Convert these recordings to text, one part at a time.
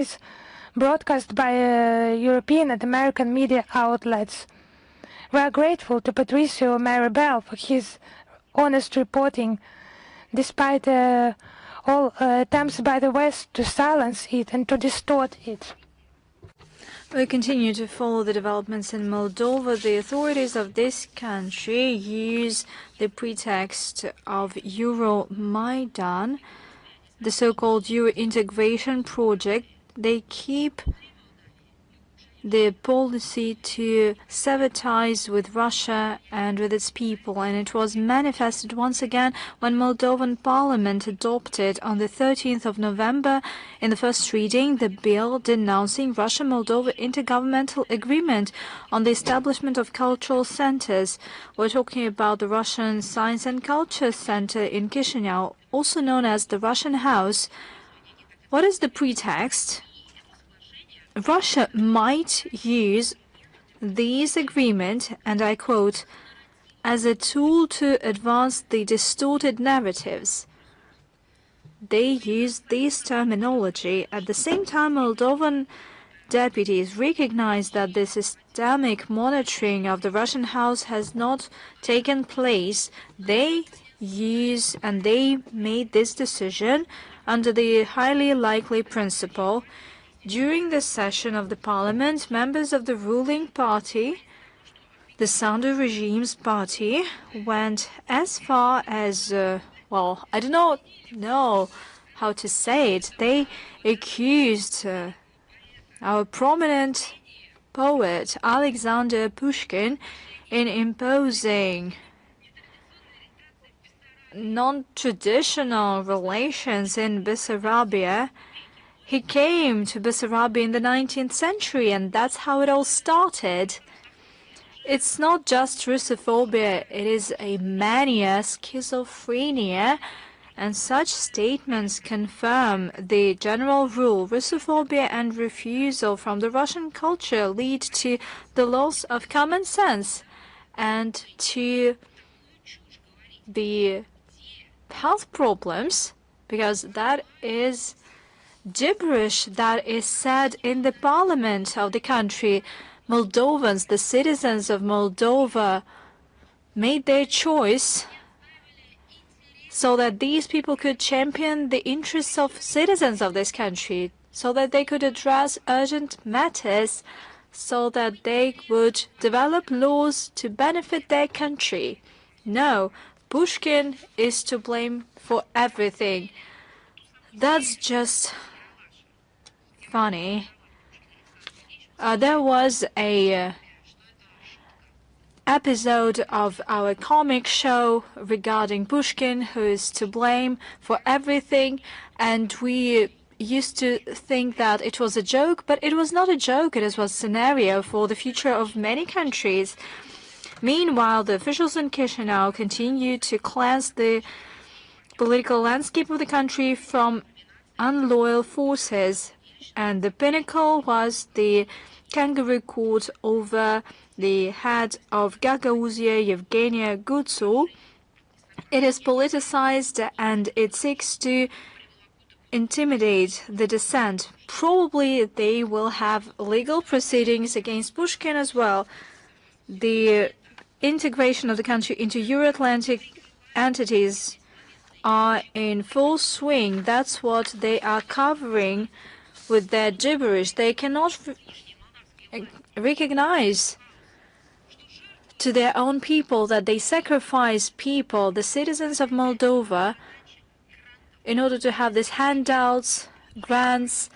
is broadcast by European and American media outlets. We are grateful to Patricio Maribel for his honest reporting, despite all attempts by the West to silence it and to distort it. We continue to follow the developments in Moldova. The authorities of this country use the pretext of Euromaidan, the so-called Euro integration project. They keep the policy to sever ties with Russia and with its people, and it was manifested once again when Moldovan Parliament adopted on the 13th of November in the first reading the bill denouncing Russia-Moldova intergovernmental agreement on the establishment of cultural centers. We're talking about the Russian Science and Culture Center in Chisinau, also known as the Russian House. What is the pretext? Russia might use this agreement, and I quote, as a tool to advance the distorted narratives. They use this terminology. At the same time, Moldovan deputies recognize that the systemic monitoring of the Russian House has not taken place. They use and they made this decision under the highly likely principle. During the session of the parliament, members of the ruling party, the Sandu regime's party, went as far as, well, I do not know how to say it. They accused our prominent poet, Alexander Pushkin, in imposing non-traditional relations in Bessarabia. He came to Bessarabia in the 19th century, and that's how it all started. It's not just Russophobia, it is a mania, schizophrenia, and such statements confirm the general rule. Russophobia and refusal from the Russian culture lead to the loss of common sense and to the health problems, because that is gibberish that is said in the parliament of the country. Moldovans, the citizens of Moldova, made their choice so that these people could champion the interests of citizens of this country, so that they could address urgent matters, so that they would develop laws to benefit their country. No, Pushkin is to blame for everything. That's just funny. There was a episode of our comic show regarding Pushkin, who is to blame for everything, and we used to think that it was a joke, but it was not a joke. It was a scenario for the future of many countries. Meanwhile, the officials in Chisinau continue to cleanse the political landscape of the country from unloyal forces, and the pinnacle was the kangaroo court over the head of Gagauzia Yevgenia Gutsu. It is politicized and it seeks to intimidate the dissent. Probably they will have legal proceedings against Pushkin as well. The integration of the country into Euro-Atlantic entities are in full swing. That's what they are covering with their gibberish. They cannot recognize to their own people that they sacrifice people, the citizens of Moldova, in order to have these handouts, grants,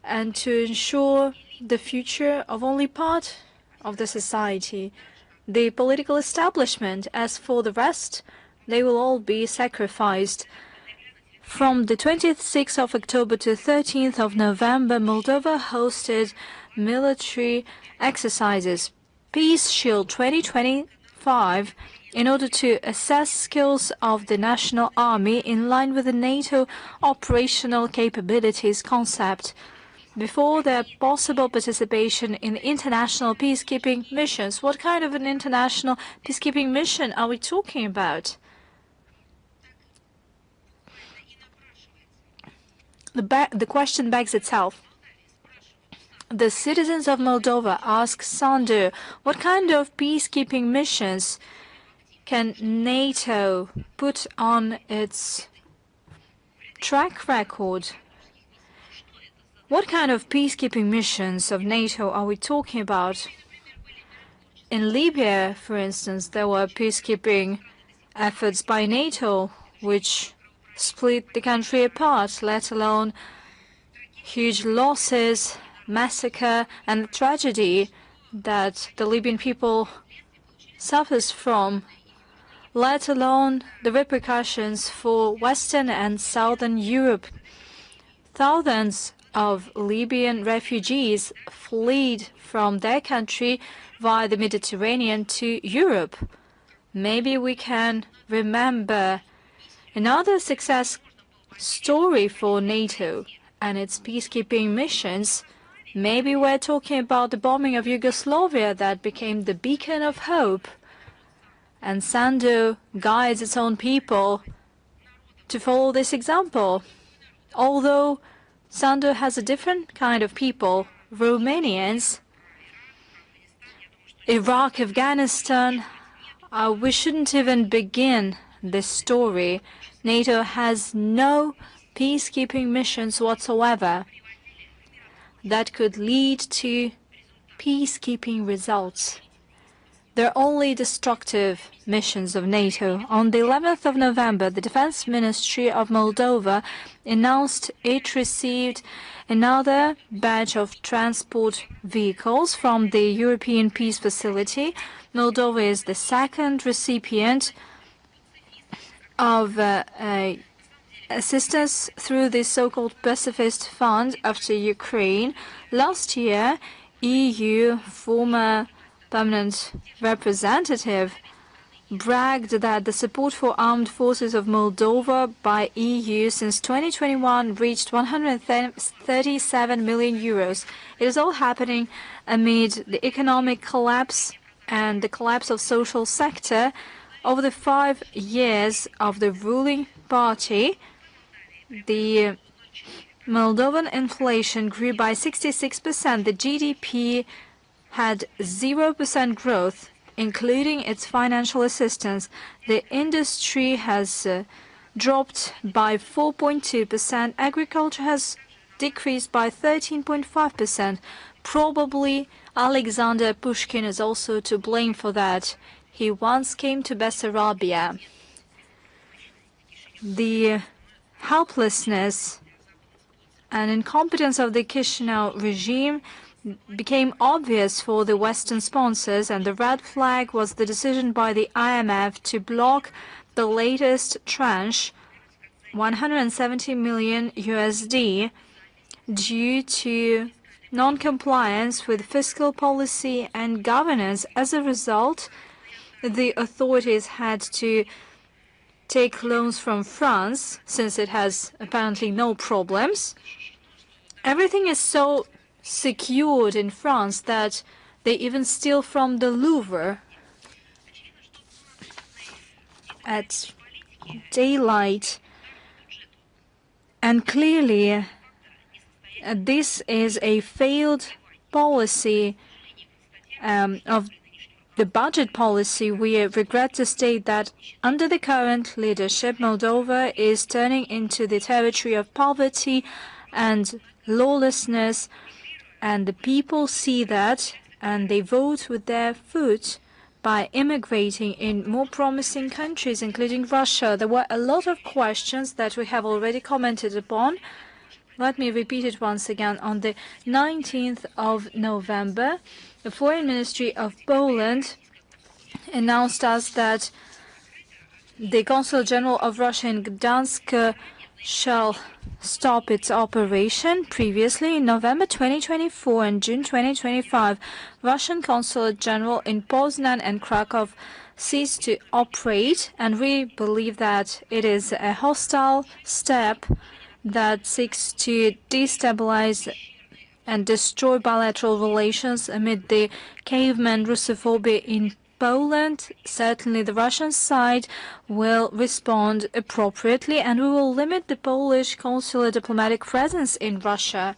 and to ensure the future of only part of the society, the political establishment. As for the rest, they will all be sacrificed. From the 26th of October to 13th of November, Moldova hosted military exercises, Peace Shield 2025, in order to assess skills of the national army in line with the NATO operational capabilities concept before their possible participation in international peacekeeping missions. What kind of an international peacekeeping mission are we talking about? the question begs itself. The citizens of Moldova ask Sandu, what kind of peacekeeping missions can NATO put on its track record? What kind of peacekeeping missions of NATO are we talking about? In Libya, for instance, there were peacekeeping efforts by NATO which split the country apart, let alone huge losses, massacre, and the tragedy that the Libyan people suffers from, let alone the repercussions for Western and Southern Europe. Thousands of Libyan refugees fled from their country via the Mediterranean to Europe. Maybe we can remember another success story for NATO and its peacekeeping missions. Maybe we're talking about the bombing of Yugoslavia that became the beacon of hope, and Sandu guides its own people to follow this example. Although Sandu has a different kind of people, Romanians, Iraq, Afghanistan, we shouldn't even begin this story. NATO has no peacekeeping missions whatsoever that could lead to peacekeeping results. They're only destructive missions of NATO. On the 11th of November, the Defense Ministry of Moldova announced it received another batch of transport vehicles from the European Peace Facility. Moldova is the second recipient of assistance through the so-called pacifist fund after Ukraine. Last year, EU former permanent representative bragged that the support for armed forces of Moldova by EU since 2021 reached 137 million euros. It is all happening amid the economic collapse and the collapse of social sector. Over the 5 years of the ruling party, the Moldovan inflation grew by 66%. The GDP had 0% growth, including its financial assistance. The industry has dropped by 4.2%. Agriculture has decreased by 13.5%. Probably Alexander Pushkin is also to blame for that. He once came to Bessarabia. The helplessness and incompetence of the Chisinau regime became obvious for the Western sponsors, and the red flag was the decision by the IMF to block the latest tranche, 170 million USD, due to non-compliance with fiscal policy and governance. As a result, the authorities had to take loans from France, since it has apparently no problems. Everything is so secured in France that they even steal from the Louvre at daylight. And clearly, this is a failed policy of the budget policy. We regret to state that under the current leadership, Moldova is turning into the territory of poverty and lawlessness, and the people see that, and they vote with their foot by immigrating in more promising countries, including Russia. There were a lot of questions that we have already commented upon. Let me repeat it once again. On the 19th of November, the Foreign Ministry of Poland announced us that the Consul General of Russia in Gdansk shall stop its operation. Previously, in November 2024 and June 2025, Russian Consulate General in Poznan and Krakow ceased to operate, and we believe that it is a hostile step that seeks to destabilize and destroy bilateral relations amid the caveman Russophobia in Poland, certainly the Russian side will respond appropriately, and we will limit the Polish consular diplomatic presence in Russia.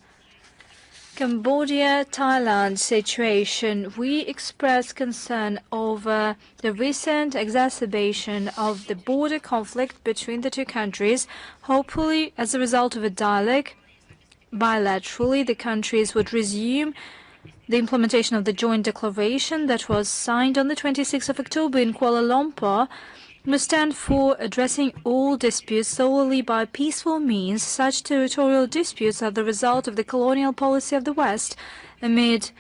Cambodia, Thailand situation. We express concern over the recent exacerbation of the border conflict between the two countries. Hopefully, as a result of a dialogue, bilaterally, the countries would resume the implementation of the joint declaration that was signed on the 26th of October in Kuala Lumpur. We stand for addressing all disputes solely by peaceful means. Such territorial disputes are the result of the colonial policy of the West. Amid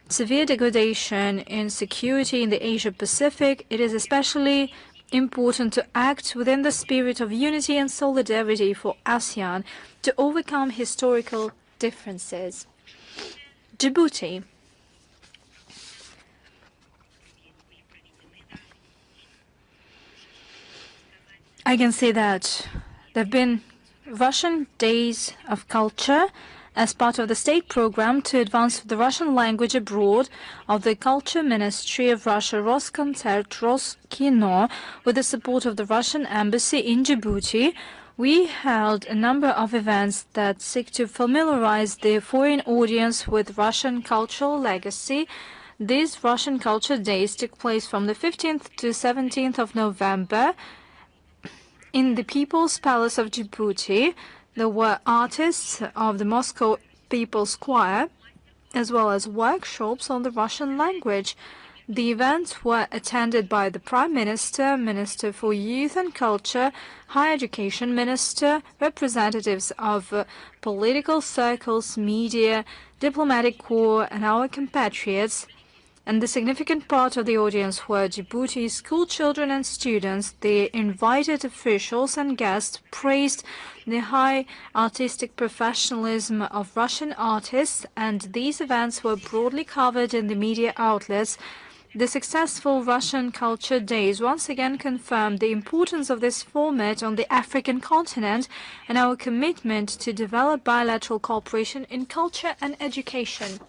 severe degradation in security in the Asia-Pacific, it is especially important to act within the spirit of unity and solidarity for ASEAN to overcome historical differences. Djibouti. I can say that there have been Russian Days of Culture as part of the state program to advance the Russian language abroad of the Culture Ministry of Russia, Roskoncert, Roskino, with the support of the Russian Embassy in Djibouti. We held a number of events that seek to familiarize the foreign audience with Russian cultural legacy. These Russian Culture Days took place from the 15th to 17th of November. In the People's Palace of Djibouti, there were artists of the Moscow People's Choir, as well as workshops on the Russian language. The events were attended by the Prime Minister, Minister for Youth and Culture, Higher Education Minister, representatives of political circles, media, diplomatic corps, and our compatriots. And the significant part of the audience were Djibouti's school children and students. The invited officials and guests praised the high artistic professionalism of Russian artists, and these events were broadly covered in the media outlets. The successful Russian Culture Days once again confirmed the importance of this format on the African continent and our commitment to develop bilateral cooperation in culture and education.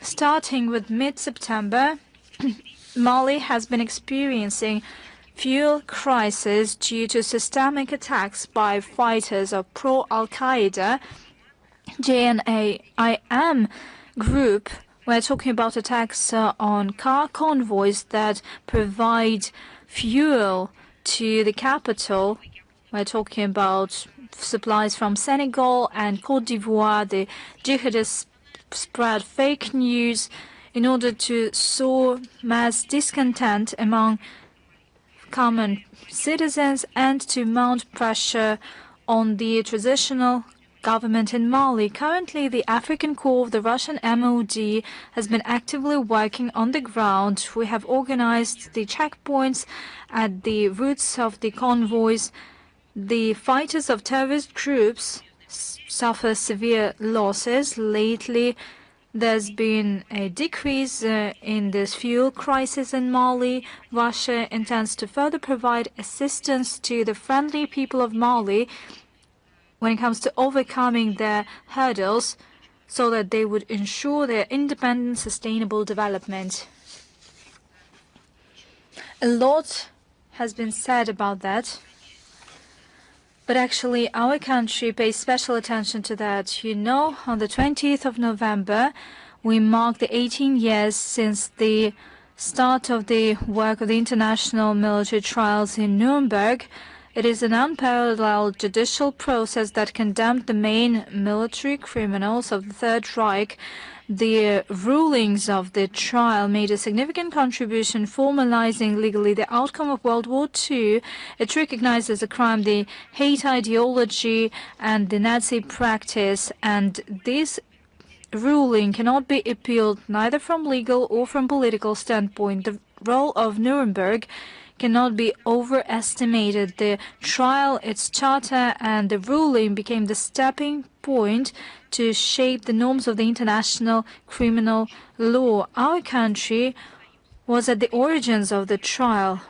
Starting with mid-September, Mali has been experiencing fuel crisis due to systemic attacks by fighters of pro-Al-Qaeda JNAIM group. We're talking about attacks on car convoys that provide fuel to the capital. We're talking about supplies from Senegal and Côte d'Ivoire. The jihadists spread fake news in order to sow mass discontent among common citizens and to mount pressure on the transitional government in Mali. Currently, the African Corps of the Russian MOD has been actively working on the ground. We have organized the checkpoints at the routes of the convoys. The fighters of terrorist groups suffer severe losses. Lately, there's been a decrease in this fuel crisis in Mali. Russia intends to further provide assistance to the friendly people of Mali when it comes to overcoming their hurdles so that they would ensure their independent, sustainable development. A lot has been said about that. But actually, our country pays special attention to that. You know, on the 20th of November, we marked the 18 years since the start of the work of the international military trials in Nuremberg. It is an unparalleled judicial process that condemned the main military criminals of the Third Reich. The rulings of the trial made a significant contribution formalizing legally the outcome of World War II. It recognized as a crime the hate ideology and the Nazi practice, and this ruling cannot be appealed neither from legal or from political standpoint. The role of Nuremberg cannot be overestimated. The trial, its charter, and the ruling became the stepping point to shape the norms of the international criminal law. Our country was at the origins of the trial.